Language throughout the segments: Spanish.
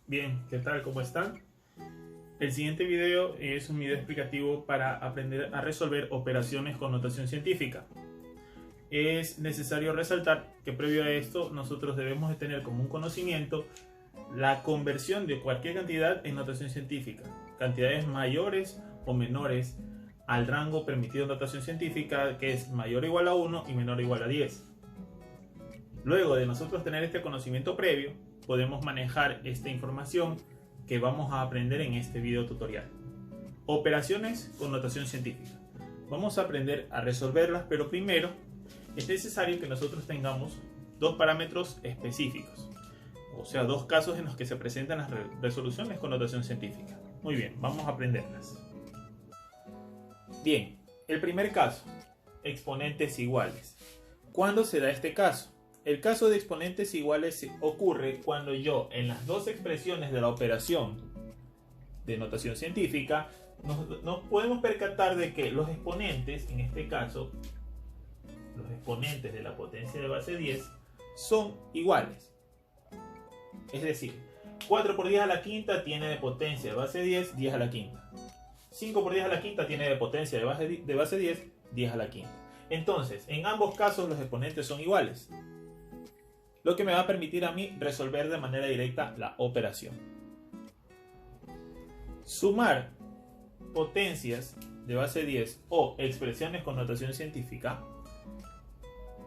Bien, ¿qué tal? ¿Cómo están? El siguiente video es un video explicativo para aprender a resolver operaciones con notación científica. Es necesario resaltar que previo a esto nosotros debemos de tener como un conocimiento la conversión de cualquier cantidad en notación científica, cantidades mayores o menores al rango permitido en notación científica, que es mayor o igual a 1 y menor o igual a 10. Luego de nosotros tener este conocimiento previo, podemos manejar esta información que vamos a aprender en este video tutorial. Operaciones con notación científica. Vamos a aprender a resolverlas, pero primero es necesario que nosotros tengamos dos parámetros específicos, o sea, dos casos en los que se presentan las resoluciones con notación científica. Muy bien, vamos a aprenderlas. Bien, el primer caso, exponentes iguales. ¿Cuándo se da este caso? El caso de exponentes iguales ocurre cuando yo en las dos expresiones de la operación de notación científica nos podemos percatar de que los exponentes, en este caso, los exponentes de la potencia de base 10 son iguales. Es decir, 4 por 10 a la quinta tiene de potencia de base 10, 10 a la quinta. 5 por 10 a la quinta tiene de potencia de base 10, 10 a la quinta. Entonces, en ambos casos los exponentes son iguales, lo que me va a permitir a mí resolver de manera directa la operación. Sumar potencias de base 10 o expresiones con notación científica,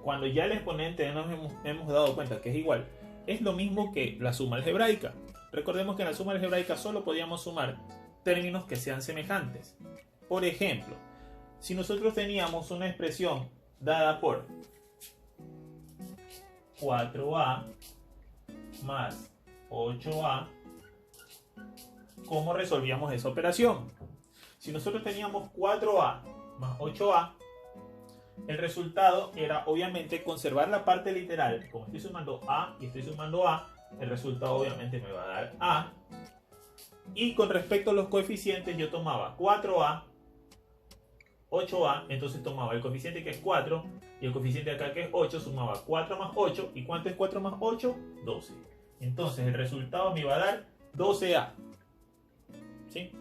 cuando ya el exponente nos hemos dado cuenta que es igual, es lo mismo que la suma algebraica. Recordemos que en la suma algebraica solo podíamos sumar términos que sean semejantes. Por ejemplo, si nosotros teníamos una expresión dada por 4a más 8a, ¿cómo resolvíamos esa operación? Si nosotros teníamos 4a más 8a, el resultado era obviamente conservar la parte literal. Como estoy sumando a y estoy sumando a, el resultado obviamente me va a dar a. Y con respecto a los coeficientes, yo tomaba 4a, 8a, entonces tomaba el coeficiente que es 4 y el coeficiente acá que es 8, sumaba 4 más 8. ¿Y cuánto es 4 más 8? 12. Entonces el resultado me iba a dar 12a. ¿Sí?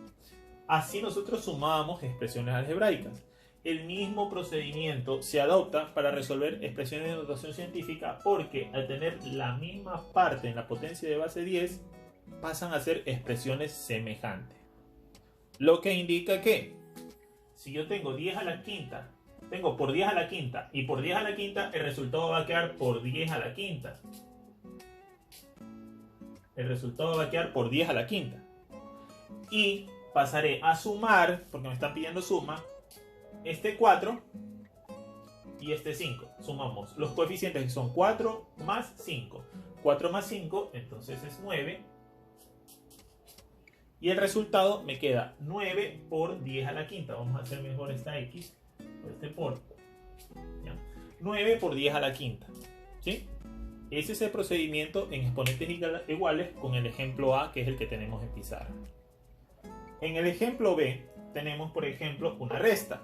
Así nosotros sumábamos expresiones algebraicas. El mismo procedimiento se adopta para resolver expresiones de notación científica, porque al tener la misma parte en la potencia de base 10 pasan a ser expresiones semejantes. Lo que indica que si yo tengo 10 a la quinta, tengo por 10 a la quinta y por 10 a la quinta, el resultado va a quedar por 10 a la quinta. El resultado va a quedar por 10 a la quinta. Y pasaré a sumar, porque me están pidiendo suma, este 4 y este 5. Sumamos los coeficientes que son 4 más 5. 4 más 5, entonces es 9. Y el resultado me queda 9 por 10 a la quinta. Vamos a hacer mejor esta X por este por. ¿Ya? 9 por 10 a la quinta. ¿Sí? Ese es el procedimiento en exponentes iguales con el ejemplo A, que es el que tenemos en pizarra. En el ejemplo B tenemos, por ejemplo, una resta.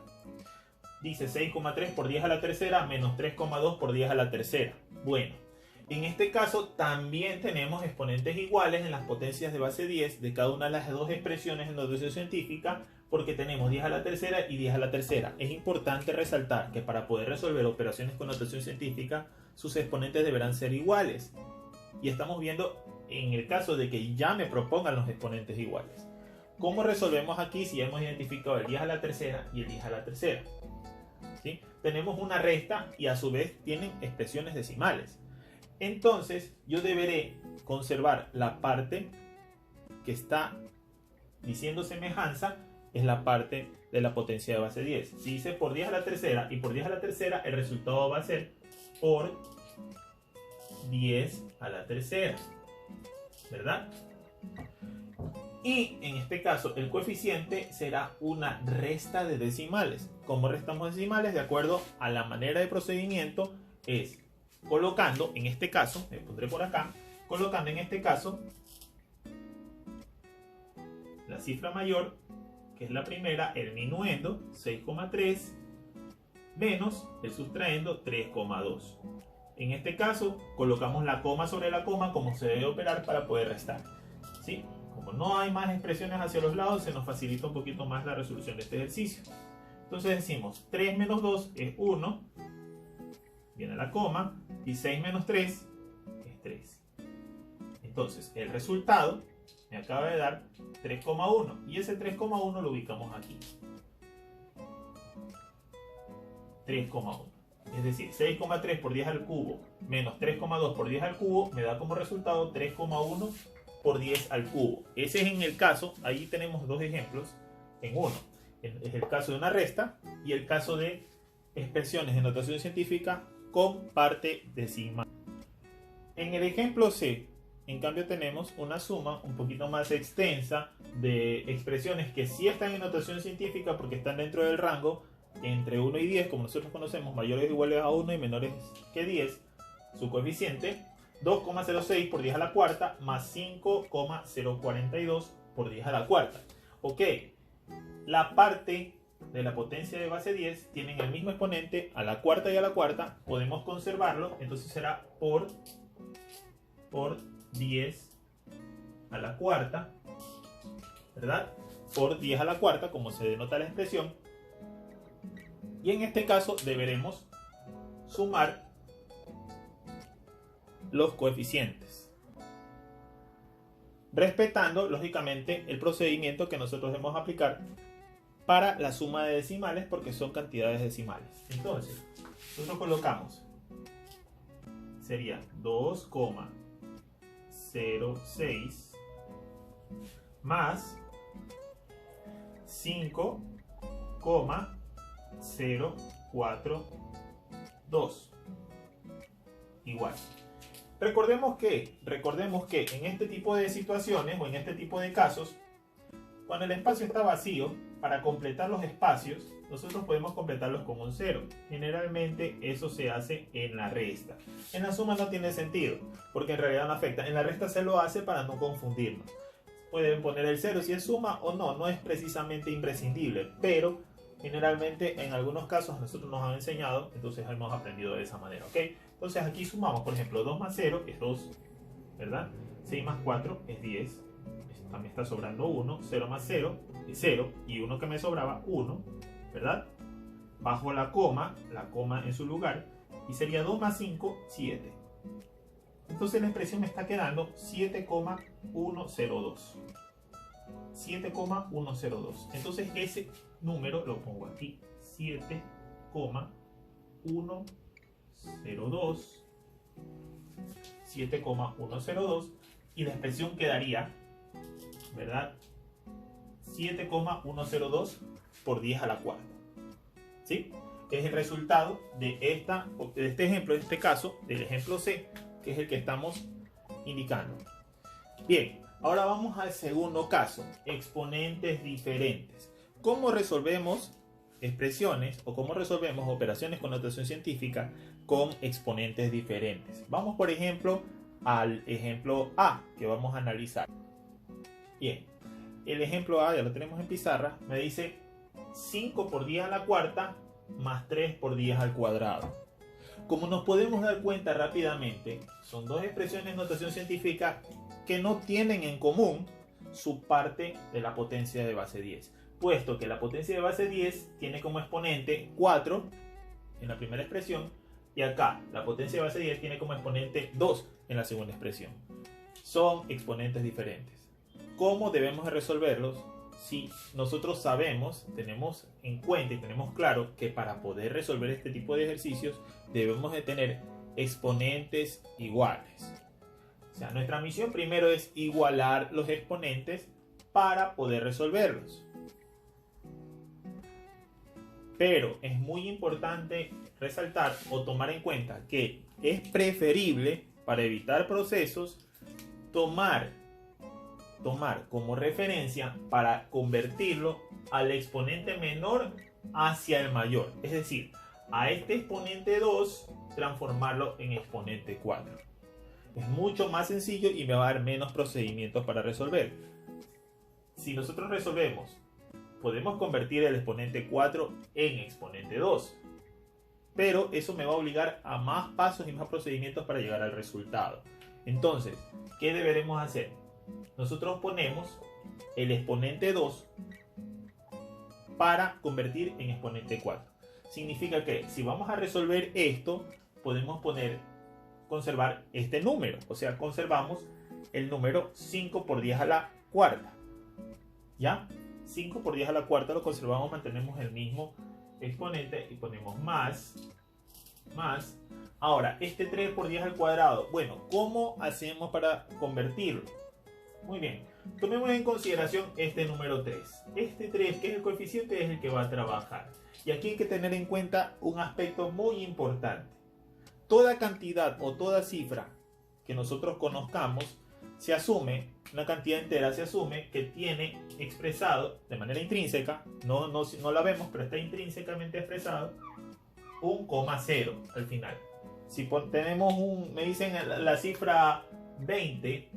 Dice 6,3 por 10 a la tercera menos 3,2 por 10 a la tercera. Bueno, en este caso también tenemos exponentes iguales en las potencias de base 10 de cada una de las dos expresiones en notación científica, porque tenemos 10 a la tercera y 10 a la tercera. Es importante resaltar que para poder resolver operaciones con notación científica, sus exponentes deberán ser iguales. Y estamos viendo en el caso de que ya me propongan los exponentes iguales. ¿Cómo resolvemos aquí si ya hemos identificado el 10 a la tercera y el 10 a la tercera? ¿Sí? Tenemos una resta y a su vez tienen expresiones decimales. Entonces yo deberé conservar la parte que está diciendo semejanza, es la parte de la potencia de base 10. Si dice por 10 a la tercera y por 10 a la tercera, el resultado va a ser por 10 a la tercera, ¿verdad? Y en este caso el coeficiente será una resta de decimales. ¿Cómo restamos decimales? De acuerdo a la manera de procedimiento, es colocando, en este caso, me pondré por acá, colocando en este caso la cifra mayor, que es la primera, el minuendo 6,3 menos el sustraendo 3,2. En este caso colocamos la coma sobre la coma como se debe operar para poder restar. ¿sí? Como no hay más expresiones hacia los lados, se nos facilita un poquito más la resolución de este ejercicio. Entonces decimos 3 menos 2 es 1, viene la coma, y 6 menos 3 es 3. Entonces el resultado me acaba de dar 3,1 y ese 3,1 lo ubicamos aquí. 3,1. Es decir, 6,3 por 10 al cubo menos 3,2 por 10 al cubo me da como resultado 3,1 por 10 al cubo. Ese es en el caso, ahí tenemos dos ejemplos en uno. Es el caso de una resta y el caso de expresiones de notación científica con parte decimal. En el ejemplo C, en cambio, tenemos una suma un poquito más extensa de expresiones que sí están en notación científica porque están dentro del rango entre 1 y 10, como nosotros conocemos, mayores o iguales a 1 y menores que 10, su coeficiente 2,06 por 10 a la cuarta más 5,042 por 10 a la cuarta. Ok, la parte de la potencia de base 10 tienen el mismo exponente a la cuarta y a la cuarta, podemos conservarlo, entonces será por 10 a la cuarta, ¿verdad? Por 10 a la cuarta, como se denota la expresión. Y en este caso deberemos sumar los coeficientes, respetando lógicamente el procedimiento que nosotros debemos aplicar para la suma de decimales, porque son cantidades decimales. Entonces, nosotros colocamos, sería 2,06 más 5,042 igual. Recordemos que en este tipo de situaciones o en este tipo de casos, cuando el espacio está vacío, para completar los espacios, nosotros podemos completarlos con un 0. Generalmente eso se hace en la resta. En la suma no tiene sentido, porque en realidad no afecta. En la resta se lo hace para no confundirnos. Pueden poner el 0 si es suma o no, no es precisamente imprescindible, pero generalmente en algunos casos nosotros nos han enseñado, entonces hemos aprendido de esa manera, ¿ok? Entonces aquí sumamos, por ejemplo, 2 más 0 es 2, ¿verdad? 6 más 4 es 10, también está sobrando 1, 0 más 0 es 0, y 1 que me sobraba, 1, ¿verdad? Bajo la coma en su lugar, y sería 2 más 5, 7. Entonces la expresión me está quedando 7,102. 7,102. Entonces ese número lo pongo aquí, 7,102. 7,102 y la expresión quedaría, ¿verdad? 7,102 por 10 a la cuarta. ¿Sí? Es el resultado de este ejemplo, en este caso, del ejemplo C, que es el que estamos indicando. Bien, ahora vamos al segundo caso, exponentes diferentes. ¿Cómo resolvemos expresiones o cómo resolvemos operaciones con notación científica con exponentes diferentes? Vamos, por ejemplo, al ejemplo A que vamos a analizar. Bien, el ejemplo A ya lo tenemos en pizarra, me dice 5 por 10 a la cuarta más 3 por 10 al cuadrado. Como nos podemos dar cuenta rápidamente, son dos expresiones de notación científica que no tienen en común su parte de la potencia de base 10, puesto que la potencia de base 10 tiene como exponente 4 en la primera expresión y acá la potencia de base 10 tiene como exponente 2 en la segunda expresión. Son exponentes diferentes. ¿Cómo debemos resolverlos? Si nosotros sabemos, tenemos en cuenta y tenemos claro que para poder resolver este tipo de ejercicios debemos de tener exponentes iguales. O sea, nuestra misión primero es igualar los exponentes para poder resolverlos. Pero es muy importante resaltar o tomar en cuenta que es preferible, para evitar procesos, tomar como referencia para convertirlo al exponente menor hacia el mayor. Es decir, a este exponente 2 transformarlo en exponente 4. Es mucho más sencillo y me va a dar menos procedimientos para resolver. Si nosotros resolvemos, podemos convertir el exponente 4 en exponente 2. Pero eso me va a obligar a más pasos y más procedimientos para llegar al resultado. Entonces, ¿qué deberemos hacer? nosotros ponemos el exponente 2 para convertir en exponente 4. Significa que si vamos a resolver esto, podemos conservar este número. O sea, conservamos el número 5 por 10 a la cuarta. ¿Ya? 5 por 10 a la cuarta lo conservamos, mantenemos el mismo exponente y ponemos más. Ahora, este 3 por 10 al cuadrado. Bueno, ¿cómo hacemos para convertirlo? Muy bien. Tomemos en consideración este número 3. Este 3, que es el coeficiente, es el que va a trabajar. Y aquí hay que tener en cuenta un aspecto muy importante. Toda cantidad o toda cifra que nosotros conozcamos, se asume, una cantidad entera se asume que tiene expresado de manera intrínseca, no la vemos, pero está intrínsecamente expresado, un coma cero al final. Si tenemos me dicen la cifra 20,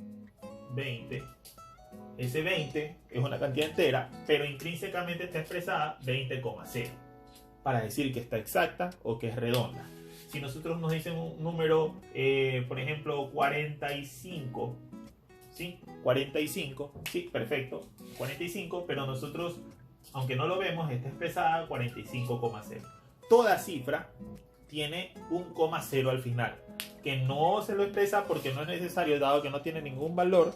ese 20 es una cantidad entera, pero intrínsecamente está expresada 20,0 para decir que está exacta o que es redonda. Si nosotros nos dicen un número, por ejemplo, 45, ¿sí? 45, sí, perfecto, 45, pero nosotros, aunque no lo vemos, está expresada 45,0. Toda cifra tiene un coma cero al final, que no se lo expresa porque no es necesario, dado que no tiene ningún valor,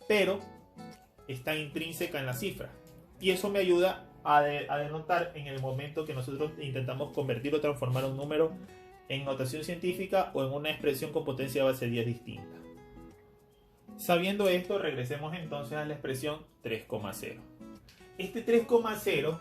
pero está intrínseca en la cifra. Y eso me ayuda a denotar en el momento que nosotros intentamos convertir o transformar un número en notación científica o en una expresión con potencia de base 10 distinta. Sabiendo esto, regresemos entonces a la expresión 3,0. Este 3,0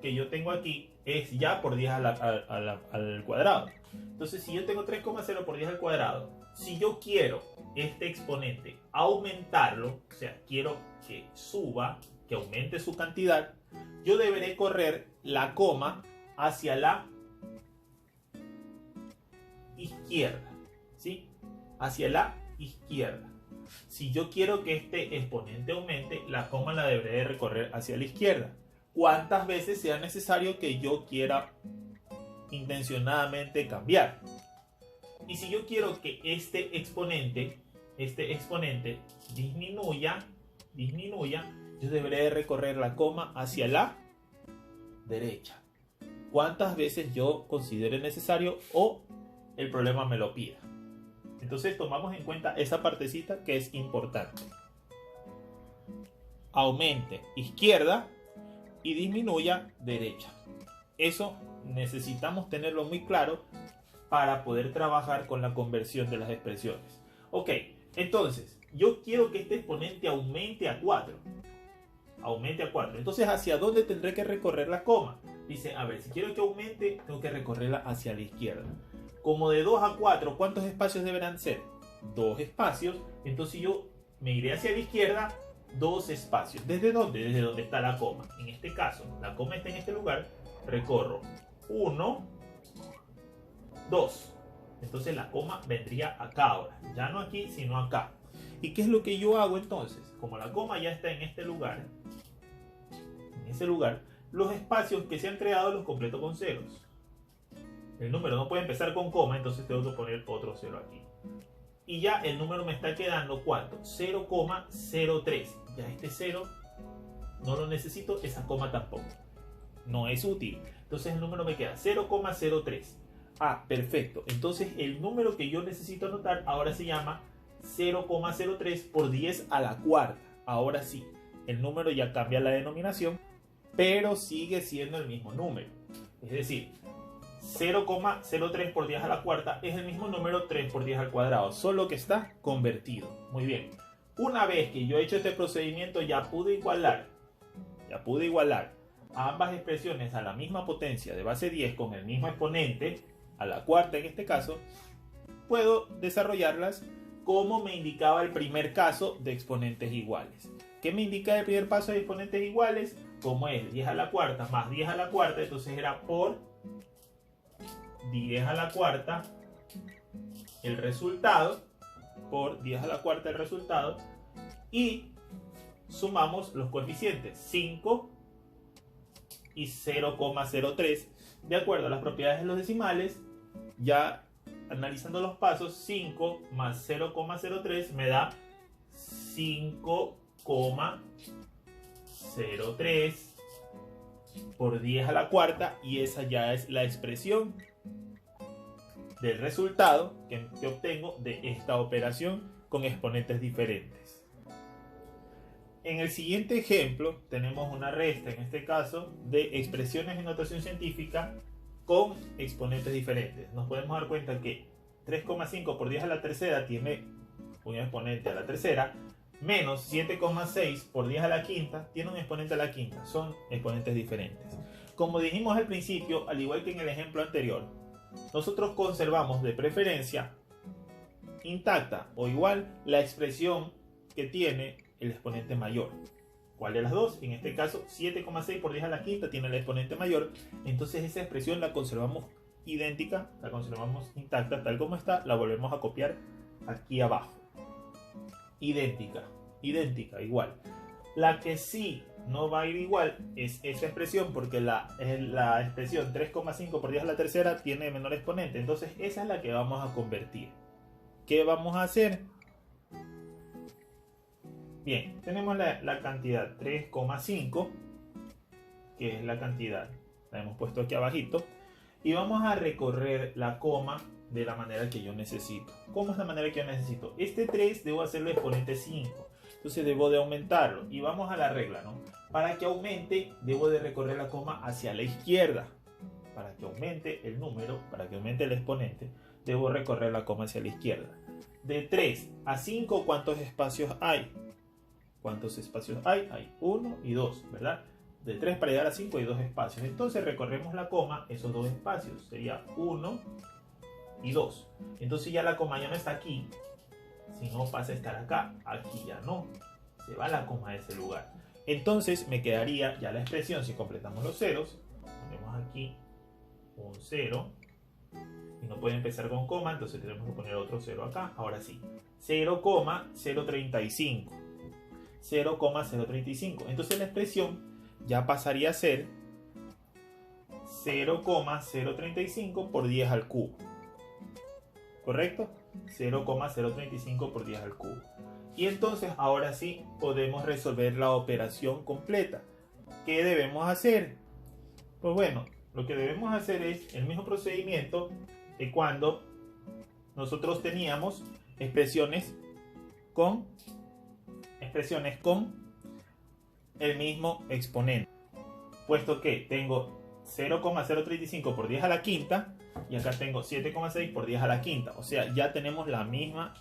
que yo tengo aquí es ya por 10 al cuadrado. Entonces, si yo tengo 3,0 por 10 al cuadrado, si yo quiero este exponente aumentarlo, o sea, quiero que suba, que aumente su cantidad, yo deberé correr la coma hacia la izquierda, ¿sí? Hacia la izquierda. Si yo quiero que este exponente aumente, la coma la deberé recorrer hacia la izquierda. ¿Cuántas veces sea necesario que yo quiera intencionadamente cambiar? Y si yo quiero que este exponente disminuya, yo deberé recorrer la coma hacia la derecha. ¿Cuántas veces yo considere necesario o el problema me lo pida? Entonces tomamos en cuenta esa partecita que es importante. Aumente izquierda y disminuya derecha. Eso necesitamos tenerlo muy claro para poder trabajar con la conversión de las expresiones. Ok, entonces yo quiero que este exponente aumente a 4. Aumente a 4. Entonces, ¿hacia dónde tendré que recorrer la coma? Dice, a ver, si quiero que aumente, tengo que recorrerla hacia la izquierda. Como de 2 a 4, ¿cuántos espacios deberán ser? 2 espacios. Entonces yo me iré hacia la izquierda 2 espacios. ¿Desde dónde? Desde donde está la coma. En este caso, la coma está en este lugar. Recorro 1, 2. Entonces la coma vendría acá ahora. Ya no aquí, sino acá. ¿Y qué es lo que yo hago entonces? Como la coma ya está en este lugar, los espacios que se han creado los completo con ceros. El número no puede empezar con coma, entonces tengo que poner otro cero aquí. Y ya el número me está quedando, ¿cuánto? 0,03. Ya este 0 no lo necesito, esa coma tampoco. No es útil. Entonces el número me queda 0,03. Ah, perfecto. Entonces el número que yo necesito anotar ahora se llama 0,03 por 10 a la cuarta. Ahora sí, el número ya cambia la denominación, pero sigue siendo el mismo número. Es decir, 0,03 por 10 a la cuarta es el mismo número 3 por 10 al cuadrado, solo que está convertido. Muy bien. Una vez que yo he hecho este procedimiento, ya pude igualar a ambas expresiones a la misma potencia de base 10 con el mismo exponente, a la cuarta en este caso, puedo desarrollarlas como me indicaba el primer caso de exponentes iguales. ¿Qué me indica el primer paso de exponentes iguales? Como es 10 a la cuarta más 10 a la cuarta, entonces era por 10 a la cuarta el resultado, por 10 a la cuarta el resultado, y sumamos los coeficientes 5 y 0,03 de acuerdo a las propiedades de los decimales. Ya analizando los pasos, 5 más 0,03 me da 5,03 por 10 a la cuarta, y esa ya es la expresión del resultado que obtengo de esta operación con exponentes diferentes. En el siguiente ejemplo tenemos una resta, en este caso, de expresiones en notación científica con exponentes diferentes. Nos podemos dar cuenta que 3,5 por 10 a la tercera tiene un exponente a la tercera, menos 7,6 por 10 a la quinta tiene un exponente a la quinta. Son exponentes diferentes. Como dijimos al principio, al igual que en el ejemplo anterior, nosotros conservamos de preferencia intacta o igual la expresión que tiene el exponente mayor. ¿Cuál de las dos? En este caso, 7,6 por 10 a la quinta tiene el exponente mayor. Entonces esa expresión la conservamos idéntica, la conservamos intacta tal como está, la volvemos a copiar aquí abajo. Idéntica, igual. La que sí no va a ir igual es esa expresión, porque la expresión 3,5 por 10 a la tercera tiene menor exponente. Entonces esa es la que vamos a convertir. ¿Qué vamos a hacer? Bien, tenemos la cantidad 3,5, que es la cantidad, la hemos puesto aquí abajito, y vamos a recorrer la coma de la manera que yo necesito. ¿Cómo es la manera que yo necesito? Este 3 debo hacerlo exponente 5, entonces debo de aumentarlo, y vamos a la regla, ¿no? Para que aumente, debo de recorrer la coma hacia la izquierda. Para que aumente el número, para que aumente el exponente, debo recorrer la coma hacia la izquierda. De 3 a 5, ¿cuántos espacios hay? ¿Cuántos espacios hay? Hay 1 y 2, ¿verdad? De 3 para llegar a 5 hay 2 espacios. Entonces recorremos la coma, esos 2 espacios. Sería 1 y 2. Entonces ya la coma ya no está aquí, sino pasa a estar acá. Aquí ya no. Se va la coma de ese lugar. Entonces me quedaría ya la expresión, si completamos los ceros. Ponemos aquí un 0. Y no puede empezar con coma, entonces tenemos que poner otro 0 acá. Ahora sí. 0,035. 0,035. Entonces la expresión ya pasaría a ser 0,035 por 10 al cubo. ¿Correcto? 0,035 por 10 al cubo. Y entonces ahora sí podemos resolver la operación completa. ¿Qué debemos hacer? Pues bueno, lo que debemos hacer es el mismo procedimiento de cuando nosotros teníamos expresiones con el mismo exponente, puesto que tengo 0,035 por 10 a la quinta y acá tengo 7,6 por 10 a la quinta, o sea, ya tenemos la misma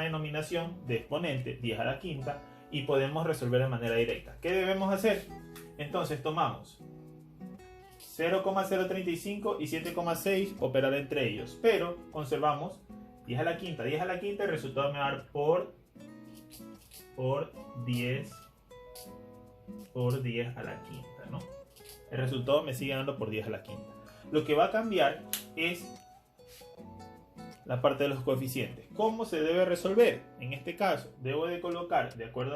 denominación de exponente, 10 a la quinta, y podemos resolver de manera directa. ¿Qué debemos hacer? Entonces tomamos 0,035 y 7,6, operar entre ellos, pero conservamos 10 a la quinta. 10 a la quinta, el resultado me va a dar por 10 a la quinta, ¿no? El resultado me sigue dando por 10 a la quinta. Lo que va a cambiar es la parte de los coeficientes. ¿Cómo se debe resolver? En este caso, debo de colocar, de acuerdo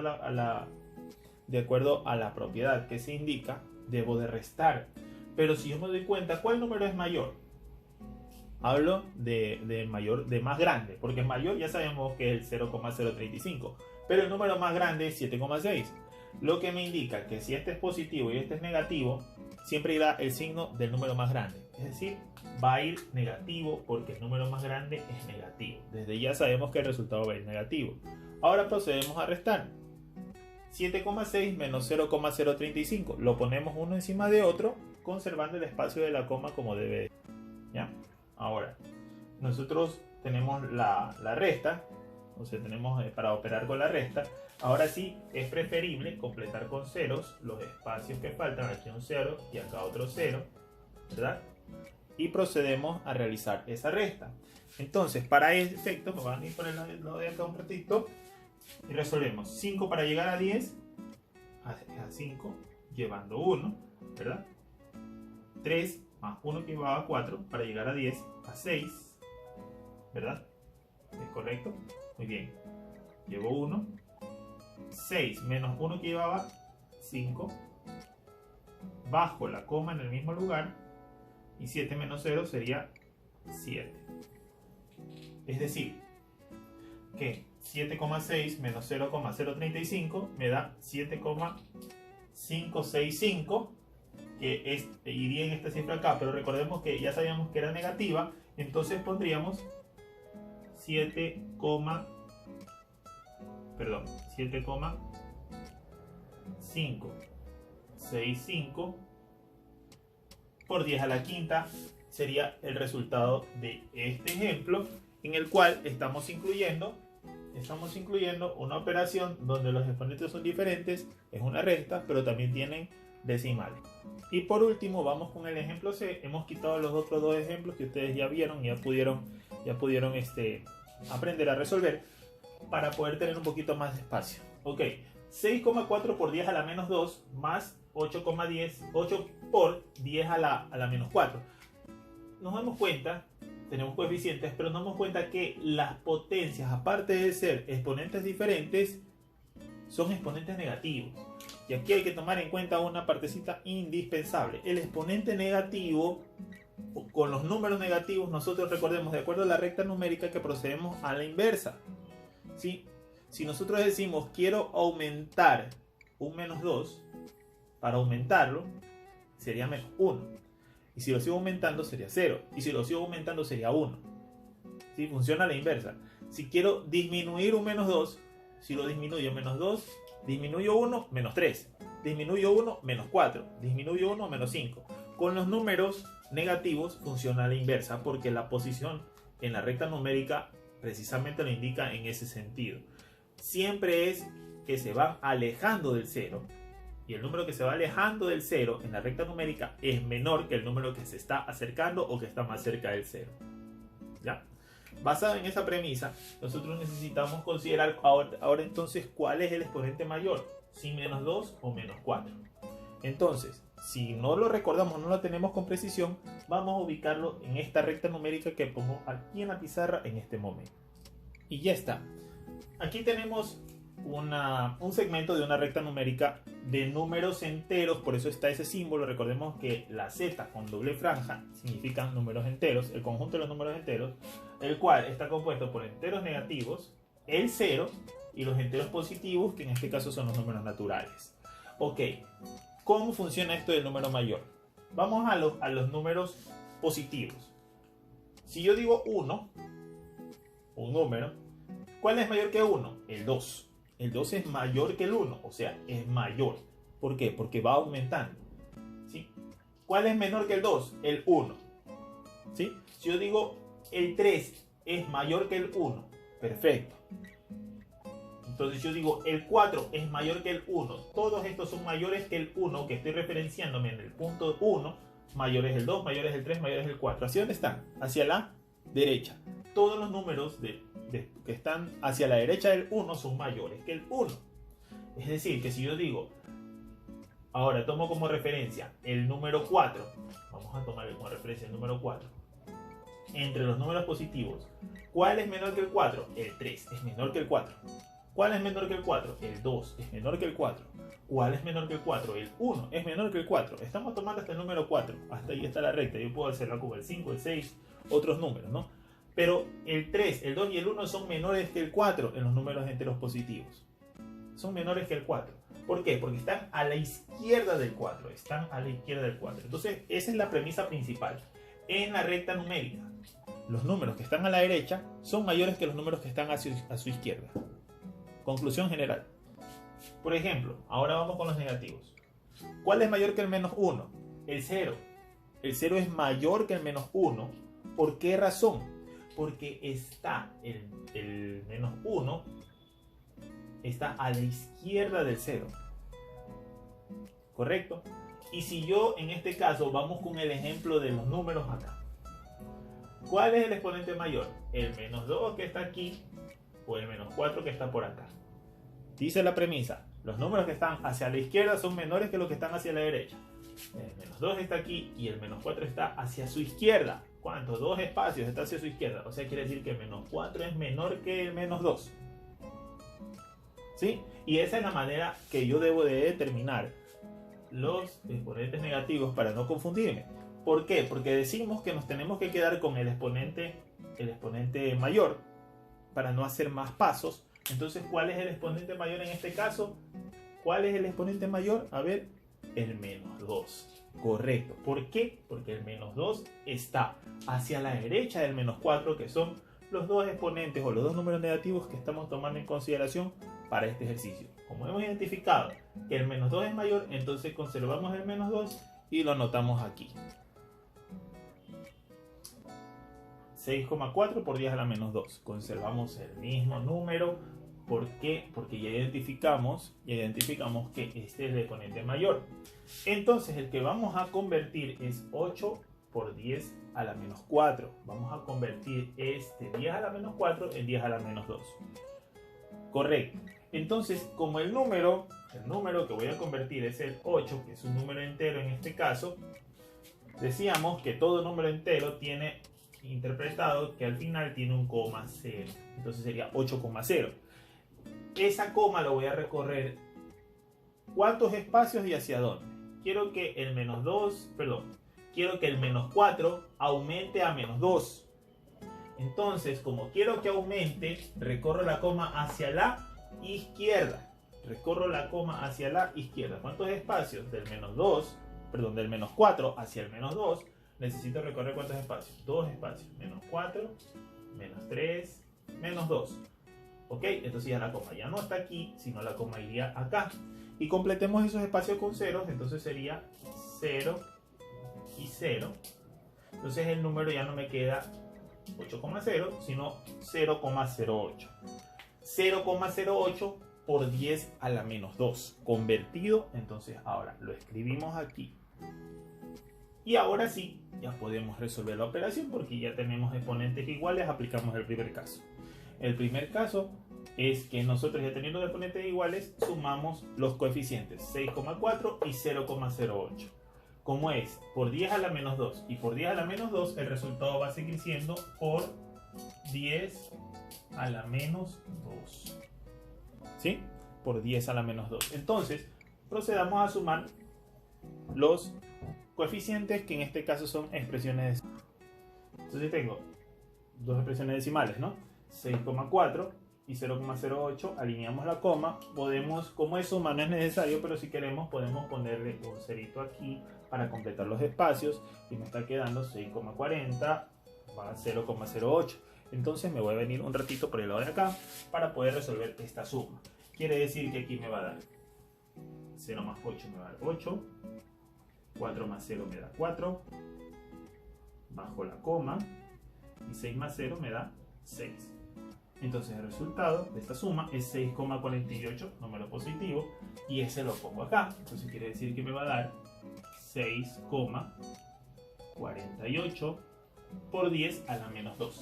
a la propiedad que se indica, debo de restar. Pero si yo me doy cuenta, ¿cuál número es mayor? Hablo de más grande, porque mayor ya sabemos que es el 0,035, pero el número más grande es 7,6. Lo que me indica que si este es positivo y este es negativo, siempre irá el signo del número más grande. Es decir, va a ir negativo porque el número más grande es negativo. Desde ya sabemos que el resultado va a ir negativo. Ahora procedemos a restar. 7,6 menos 0,035. Lo ponemos uno encima de otro, conservando el espacio de la coma como debe. ¿Ya? Ahora, nosotros tenemos la resta. O sea, tenemos para operar con la resta. Ahora sí, es preferible completar con ceros los espacios que faltan. Aquí un 0 y acá otro 0, ¿verdad? Y procedemos a realizar esa resta. Entonces, para ese efecto, me van a ir por el lado de acá un ratito y resolvemos. 5 para llegar a 10, a 5, llevando 1, ¿verdad? 3 más 1 que llevaba 4 para llegar a 10, a 6, ¿verdad? ¿Es correcto? Muy bien. Llevo 1. 6 menos 1 que llevaba 5. Bajo la coma en el mismo lugar. Y 7 menos 0 sería 7. Es decir, que 7,6 menos 0,035 me da 7,565, que iría en esta cifra acá, pero recordemos que ya sabíamos que era negativa, entonces pondríamos 7,565 por 10 a la quinta sería el resultado de este ejemplo, en el cual estamos incluyendo una operación donde los exponentes son diferentes, es una recta, pero también tienen decimales. Y por último vamos con el ejemplo C. Hemos quitado los otros dos ejemplos que ustedes ya vieron, ya pudieron aprender a resolver para poder tener un poquito más de espacio. Ok, 6,4 por 10 a la menos 2 más 8 por 10 a la menos 4. Nos damos cuenta, tenemos coeficientes, pero nos damos cuenta que las potencias, aparte de ser exponentes diferentes, son exponentes negativos. Y aquí hay que tomar en cuenta una partecita indispensable. El exponente negativo, con los números negativos, nosotros recordemos, de acuerdo a la recta numérica, que procedemos a la inversa. ¿Sí? Si nosotros decimos quiero aumentar un menos 2, para aumentarlo sería menos 1. Y si lo sigo aumentando sería 0. Y si lo sigo aumentando sería 1. ¿Sí? Funciona a la inversa. Si quiero disminuir un menos 2, si lo disminuyo menos 2, disminuyo 1, menos 3. Disminuyo 1, menos 4. Disminuyo 1, menos 5. Con los números negativos funciona a la inversa, porque la posición en la recta numérica precisamente lo indica en ese sentido. Siempre es que se van alejando del 0. Y el número que se va alejando del 0 en la recta numérica es menor que el número que se está acercando o que está más cerca del 0. ¿Ya? Basado en esa premisa, nosotros necesitamos considerar ahora entonces cuál es el exponente mayor, si menos 2 o menos 4. Entonces, si no lo recordamos, no lo tenemos con precisión, vamos a ubicarlo en esta recta numérica que pongo aquí en la pizarra en este momento. Y ya está. Aquí tenemos un segmento de una recta numérica de números enteros, por eso está ese símbolo. Recordemos que la Z con doble franja significan números enteros, el conjunto de los números enteros, el cual está compuesto por enteros negativos, el 0, y los enteros positivos, que en este caso son los números naturales. Ok, ¿cómo funciona esto del número mayor? Vamos a los números positivos. Si yo digo 1, un número, ¿cuál es mayor que 1? El 2. El 2 es mayor que el 1, o sea, es mayor. ¿Por qué? Porque va aumentando. ¿Sí? ¿Cuál es menor que el 2? El 1. ¿Sí? Si yo digo el 3 es mayor que el 1, perfecto. Entonces yo digo el 4 es mayor que el 1. Todos estos son mayores que el 1, que estoy referenciándome en el punto 1. Mayor es el 2, mayor es el 3, mayor es el 4. ¿Hacia dónde están? Hacia la derecha. Todos los números que están hacia la derecha del 1 son mayores que el 1. Es decir, que si yo digo, ahora tomo como referencia el número 4, vamos a tomar como referencia el número 4, entre los números positivos, ¿cuál es menor que el 4? El 3 es menor que el 4. ¿Cuál es menor que el 4? El 2 es menor que el 4. ¿Cuál es menor que el 4? El 1 es menor que el 4. Estamos tomando hasta el número 4. Hasta ahí está la recta. Yo puedo hacerla como el 5, el 6, otros números, ¿no? Pero el 3, el 2 y el 1 son menores que el 4 en los números enteros positivos. Son menores que el 4. ¿Por qué? Porque están a la izquierda del 4. Están a la izquierda del 4. Entonces, esa es la premisa principal. En la recta numérica, los números que están a la derecha son mayores que los números que están a su izquierda. Conclusión general. Por ejemplo, ahora vamos con los negativos. ¿Cuál es mayor que el menos 1? El 0. El 0 es mayor que el menos 1. ¿Por qué razón? Porque está el menos 1 está a la izquierda del 0. ¿Correcto? Y si yo en este caso vamos con el ejemplo de los números acá. ¿Cuál es el exponente mayor? ¿El menos 2 que está aquí o el menos 4 que está por acá? Dice la premisa, los números que están hacia la izquierda son menores que los que están hacia la derecha. El menos 2 está aquí y el menos 4 está hacia su izquierda. ¿Cuántos? 2 espacios está hacia su izquierda. O sea, quiere decir que el menos 4 es menor que el menos 2. ¿Sí? Y esa es la manera que yo debo de determinar los exponentes negativos para no confundirme. ¿Por qué? Porque decimos que nos tenemos que quedar con el exponente mayor para no hacer más pasos, Entonces, ¿cuál es el exponente mayor en este caso? ¿Cuál es el exponente mayor? A ver, el menos 2. Correcto. ¿Por qué? Porque el menos 2 está hacia la derecha del menos 4, que son los dos exponentes o los dos números negativos que estamos tomando en consideración para este ejercicio. Como hemos identificado que el menos 2 es mayor, entonces conservamos el menos 2 y lo anotamos aquí. 6,4 por 10 a la menos 2. Conservamos el mismo número. ¿Por qué? Porque ya identificamos que este es el exponente mayor. Entonces el que vamos a convertir es 8 por 10 a la menos 4. Vamos a convertir este 10 a la menos 4 en 10 a la menos 2. Correcto. Entonces, como el número que voy a convertir es el 8, que es un número entero en este caso, decíamos que todo número entero tiene interpretado que al final tiene un coma 0. Entonces sería 8,0. Esa coma lo voy a recorrer ¿cuántos espacios y hacia dónde? Quiero que el menos 4 aumente a menos 2. Entonces, como quiero que aumente, recorro la coma hacia la izquierda. ¿Cuántos espacios? Del menos 4 hacia el menos 2. Necesito recorrer ¿cuántos espacios? 2 espacios. Menos 4, menos 3, menos 2. ¿Ok? Entonces ya la coma ya no está aquí, sino la coma iría acá. Y completemos esos espacios con ceros, entonces sería 0 y 0. Entonces el número ya no me queda 8,0, sino 0,08. 0,08 por 10 a la menos 2. Convertido, entonces ahora lo escribimos aquí. Y ahora sí, ya podemos resolver la operación porque ya tenemos exponentes iguales. Aplicamos el primer caso. El primer caso es que nosotros, ya teniendo exponentes iguales, sumamos los coeficientes 6,4 y 0,08. Como es por 10 a la menos 2 y por 10 a la menos 2, el resultado va a seguir siendo por 10 a la menos 2. ¿Sí? Por 10 a la menos 2. Entonces, procedamos a sumar los coeficientes, que en este caso son expresiones decimales. Entonces tengo dos expresiones decimales, ¿no? 6,4 y 0,08, alineamos la coma. Podemos, como es suma no es necesario, pero si queremos podemos ponerle un cerito aquí para completar los espacios, y me está quedando 6,40 va a 0,08. Entonces me voy a venir un ratito por el lado de acá para poder resolver esta suma. Quiere decir que aquí me va a dar 0 más 8 me va a dar 8, 4 más 0 me da 4, bajo la coma, y 6 más 0 me da 6. Entonces el resultado de esta suma es 6,48, número positivo, y ese lo pongo acá. Entonces quiere decir que me va a dar 6,48 por 10 a la menos 2.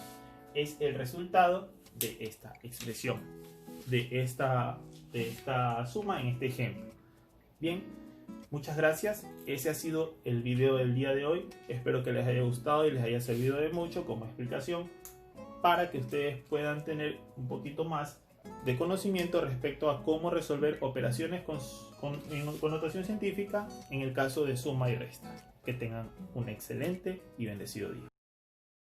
Es el resultado de esta expresión, de esta suma en este ejemplo. Bien, muchas gracias. Ese ha sido el video del día de hoy. Espero que les haya gustado y les haya servido de mucho como explicación, para que ustedes puedan tener un poquito más de conocimiento respecto a cómo resolver operaciones con notación científica en el caso de suma y resta. Que tengan un excelente y bendecido día.